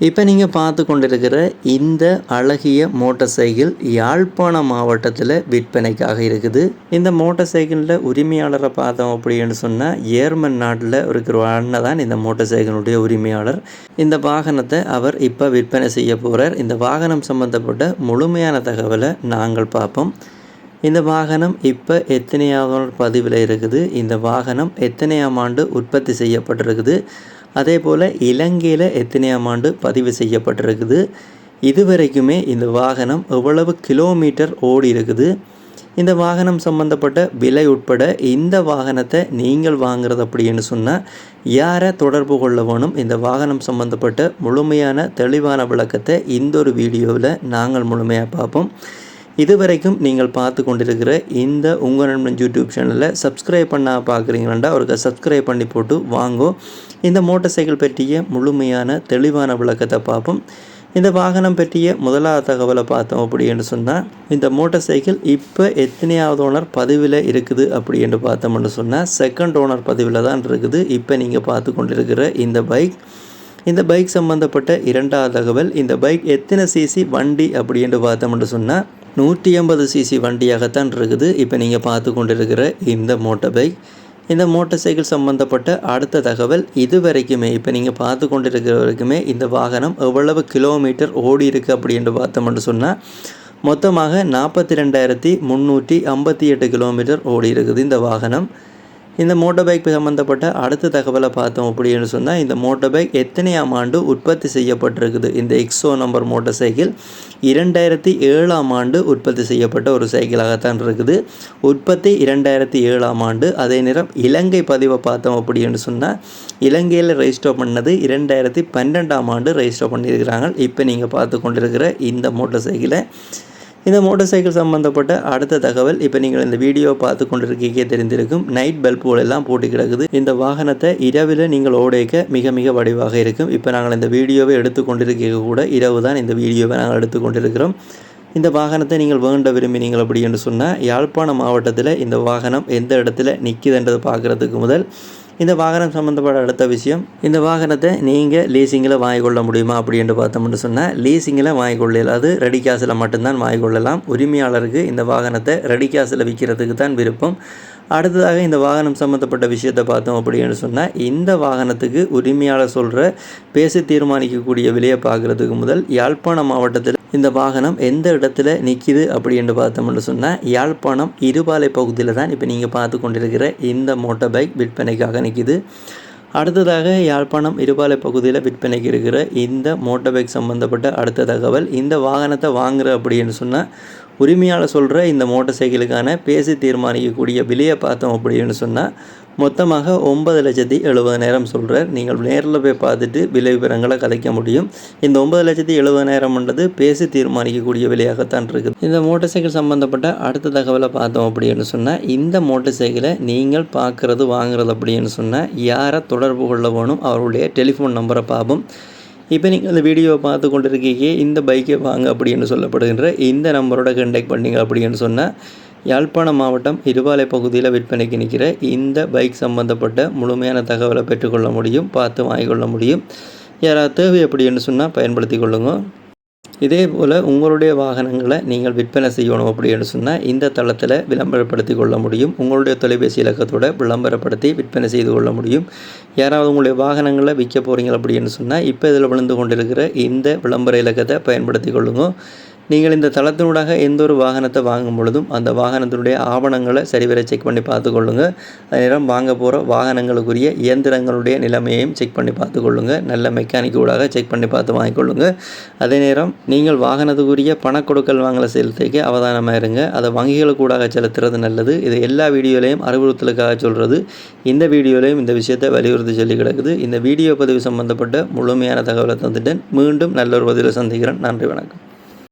இப்போ நீங்கள் பார்த்து கொண்டிருக்கிற இந்த அழகிய மோட்டார் சைக்கிள் யாழ்ப்பாண மாவட்டத்தில் விற்பனைக்காக இருக்குது. இந்த மோட்டார் சைக்கிளில் உரிமையாளரை பார்த்தோம் அப்படின்னு சொன்னால் ஏர்மன் நாட்டில் இருக்கிற அண்ணன் தான் இந்த மோட்டார் சைக்கிளுடைய உரிமையாளர். இந்த வாகனத்தை அவர் இப்போ விற்பனை செய்ய போகிறார். இந்த வாகனம் சம்பந்தப்பட்ட முழுமையான தகவலை நாங்கள் பார்ப்போம். இந்த வாகனம் இப்போ எத்தனையாவது பதிவில் இருக்குது, இந்த வாகனம் எத்தனையாம் ஆண்டு உற்பத்தி செய்யப்பட்டிருக்குது, அதே போல் இலங்கையில் எத்தனையாம் ஆண்டு பதிவு செய்யப்பட்டிருக்குது, இதுவரைக்குமே இந்த வாகனம் எவ்வளவு கிலோமீட்டர் ஓடி இருக்குது, இந்த வாகனம் சம்பந்தப்பட்ட விலை உட்பட இந்த வாகனத்தை நீங்கள் வாங்குறது அப்படின்னு சொன்னால் யாரை தொடர்பு கொள்ள வேணும், இந்த வாகனம் சம்பந்தப்பட்ட முழுமையான தெளிவான விளக்கத்தை இந்த ஒரு வீடியோவில் நாங்கள் முழுமையாக பார்ப்போம். இதுவரைக்கும் நீங்கள் பார்த்து கொண்டிருக்கிற இந்த உங்கள் நண்பன் யூடியூப் சேனலில் சப்ஸ்கிரைப் பண்ண பார்க்குறீங்களா அவருக்கு சப்ஸ்கிரைப் பண்ணி போட்டு வாங்கோ. இந்த மோட்டார் சைக்கிள் பற்றிய முழுமையான தெளிவான விளக்கத்தை பார்ப்போம். இந்த வாகனம் பற்றிய முதலாவது தகவலை பார்த்தோம் அப்படின்னு சொன்னால் இந்த மோட்டார் சைக்கிள் இப்போ எத்தனையாவது ஓனர் பதிவில் இருக்குது அப்படின்னு பார்த்தோம்னு சொன்னால் செகண்ட் ஓனர் பதிவில் தான் இருக்குது. இப்போ நீங்கள் பார்த்து கொண்டிருக்கிற இந்த பைக் சம்மந்தப்பட்ட இரண்டாவது தகவல், இந்த பைக் எத்தனை சிசி வண்டி அப்படின்னு பார்த்தோம்னு சொன்னால் 180 சிசி வண்டியாகத்தான் இருக்குது. இப்போ நீங்கள் பார்த்து கொண்டிருக்கிற இந்த மோட்டார் சைக்கிள் சம்மந்தப்பட்ட அடுத்த தகவல், இது வரைக்குமே இப்போ நீங்கள் பார்த்து கொண்டிருக்கிற வரைக்குமே இந்த வாகனம் எவ்வளவு கிலோமீட்டர் ஓடி இருக்குது அப்படின்னு பார்த்தோம்னு சொன்னால் மொத்தமாக 42,358 கிலோமீட்டர் ஓடி இருக்குது இந்த வாகனம். இந்த மோட்டார் பைக் சம்மந்தப்பட்ட அடுத்த தகவலை பார்த்தோம் அப்படின்னு சொன்னால் இந்த மோட்டார் பைக் எத்தனையாம் ஆண்டு உற்பத்தி செய்யப்பட்டிருக்குது. இந்த எக்ஸோ நம்பர் மோட்டார் சைக்கிள் 2007ஆம் ஆண்டு உற்பத்தி செய்யப்பட்ட ஒரு சைக்கிளாகத்தான் இருக்குது. உற்பத்தி 2007ஆம் ஆண்டு. அதே நேரம் இலங்கை பதிவை பார்த்தோம் அப்படின்னு சொன்னால் இலங்கையில் ரெஜிஸ்டர் பண்ணது 2012ஆம் ஆண்டு ரெஜிஸ்டர் பண்ணியிருக்கிறாங்க. இப்போ நீங்கள் பார்த்து கொண்டிருக்கிற இந்த மோட்டார் சைக்கிள் சம்மந்தப்பட்ட அடுத்த தகவல், இப்போ நீங்கள் இந்த வீடியோவை பார்த்து கொண்டிருக்கீங்க தெரிந்திருக்கும், நைட் பல்புகள் எல்லாம் போட்டு கிடக்குது. இந்த வாகனத்தை இரவில் நீங்கள் ஓடைக்க மிக மிக வடிவாக இருக்கும். இப்போ நாங்கள் இந்த வீடியோவை எடுத்துக்கொண்டிருக்க கூட இரவு தான் இந்த வீடியோவை நாங்கள் எடுத்துக்கொண்டிருக்கிறோம். இந்த வாகனத்தை நீங்கள் வேண்ட விரும்பினீங்கள் அப்படி என்று சொன்னால் யாழ்ப்பாண மாவட்டத்தில் இந்த வாகனம் எந்த இடத்துல நிற்கிதுன்றது பார்க்குறதுக்கு முதல் இந்த வாகனம் சம்மந்தப்பட்ட அடுத்த விஷயம், இந்த வாகனத்தை நீங்கள் லீசிங்கில் வாங்கிக்கொள்ள முடியுமா அப்படின்னு பார்த்தோம்னு சொன்னால் லீசிங்கில் வாங்கிக்கொள்ளலாம். அது ரெடி கேஸில் மட்டும்தான் வாங்கிக்கொள்ளலாம். உரிமையாளருக்கு இந்த வாகனத்தை ரெடி கேஸில் விற்கிறதுக்கு தான் விருப்பம். அடுத்ததாக இந்த வாகனம் சம்மந்தப்பட்ட விஷயத்தை பார்த்தோம் அப்படின்னு சொன்னால் இந்த வாகனத்துக்கு உரிமையாளர் சொல்கிற பேசி தீர்மானிக்கக்கூடிய விலையை பார்க்குறதுக்கு முதல் யாழ்ப்பாண மாவட்டத்தில் இந்த வாகனம் எந்த இடத்துல நிற்கிது அப்படின்னு பார்த்தோம்னு சொன்னால் யாழ்ப்பாணம் இருபாலை பகுதியில் தான் இப்போ நீங்கள் பார்த்து கொண்டிருக்கிற இந்த மோட்டார் பைக் விற்பனைக்காக நிற்கிது. அடுத்ததாக யாழ்ப்பாணம் இருபாலை பகுதியில் விற்பனைக்கு இருக்கிற இந்த மோட்டார் பைக் சம்மந்தப்பட்ட அடுத்த தகவல், இந்த வாகனத்தை வாங்குற அப்படின்னு சொன்னால் உரிமையாளர் சொல்கிற இந்த மோட்டார் சைக்கிளுக்கான பேசி தீர்மானிக்கக்கூடிய விலையை பார்த்தோம் அப்படின்னு சொன்னால் மொத்தமாக 9,70,000 சொல்கிறார். நீங்கள் நேரில் போய் பார்த்துட்டு விலை விவரங்களை கதைக்க முடியும். இந்த 9,70,000 பேசி தீர்மானிக்கக்கூடிய விலையாகத்தான் இருக்குது. இந்த மோட்டார் சைக்கிள் சம்மந்தப்பட்ட அடுத்த தகவலை பார்த்தோம் அப்படின்னு சொன்னால் இந்த மோட்டார் சைக்கிளை நீங்கள் பார்க்குறது வாங்குறது அப்படின்னு சொன்னால் யாரை தொடர்பு கொள்ள வேணும், அவருடைய டெலிஃபோன் நம்பரை பார்ப்போம். இப்போ நீங்கள் அந்த வீடியோவை பார்த்து கொண்டிருக்கீங்க, இந்த பைக்கை வாங்க அப்படின்னு சொல்லப்படுகின்ற இந்த நம்பரோட கண்டெக்ட் பண்ணிங்க அப்படின்னு சொன்னால் யாழ்ப்பாணம் மாவட்டம் இருபாலை பகுதியில் விற்பனைக்கு நிற்கிற இந்த பைக் சம்பந்தப்பட்ட முழுமையான தகவலை பெற்றுக்கொள்ள முடியும், பார்த்து வாங்கிக்கொள்ள முடியும். யாராவது தேவை அப்படின்னு சொன்னால் பயன்படுத்தி கொள்ளுங்க. இதே போல் உங்களுடைய வாகனங்களை நீங்கள் விற்பனை செய்யணும் அப்படின்னு சொன்னால் இந்த தளத்தில் விளம்பரப்படுத்தி கொள்ள முடியும். உங்களுடைய தொலைபேசி இலக்கத்தோடு விளம்பரப்படுத்தி விற்பனை செய்து கொள்ள முடியும். யாராவது உங்களுடைய வாகனங்களை விற்க போகிறீங்க அப்படின்னு சொன்னால் இப்போ இதில் விழுந்து கொண்டிருக்கிற இந்த விளம்பர இலக்கத்தை பயன்படுத்தி கொள்ளுங்க. நீங்கள் இந்த தளத்தினூடாக எந்த ஒரு வாகனத்தை வாங்கும் பொழுதும் அந்த வாகனத்தினுடைய ஆவணங்களை சரிவர செக் பண்ணி பார்த்துக்கொள்ளுங்கள். அதே நேரம் வாங்க போகிற வாகனங்களுக்குரிய இயந்திரங்களுடைய நிலைமையையும் செக் பண்ணி பார்த்துக்கொள்ளுங்கள். நல்ல மெக்கானிக் ஊடாக செக் பண்ணி பார்த்து வாங்கிக்கொள்ளுங்கள். அதே நேரம் நீங்கள் வாகனத்துக்குரிய பணக்கொடுக்கல் வாங்கலை செலுத்திக்க அவதானமாக இருங்க. அதை வங்கிகளுக்கு ஊடாக செலுத்துறது நல்லது. இது எல்லா வீடியோலையும் அறிவுறுத்தலுக்காக சொல்கிறது. இந்த வீடியோலையும் இந்த விஷயத்தை வலியுறுத்தி சொல்லி கிடக்குது. இந்த வீடியோ பதிவு சம்பந்தப்பட்ட முழுமையான தகவலை தந்துட்டேன். மீண்டும் நல்ல ஒரு பதிவில் சந்திக்கிறேன். நன்றி, வணக்கம்.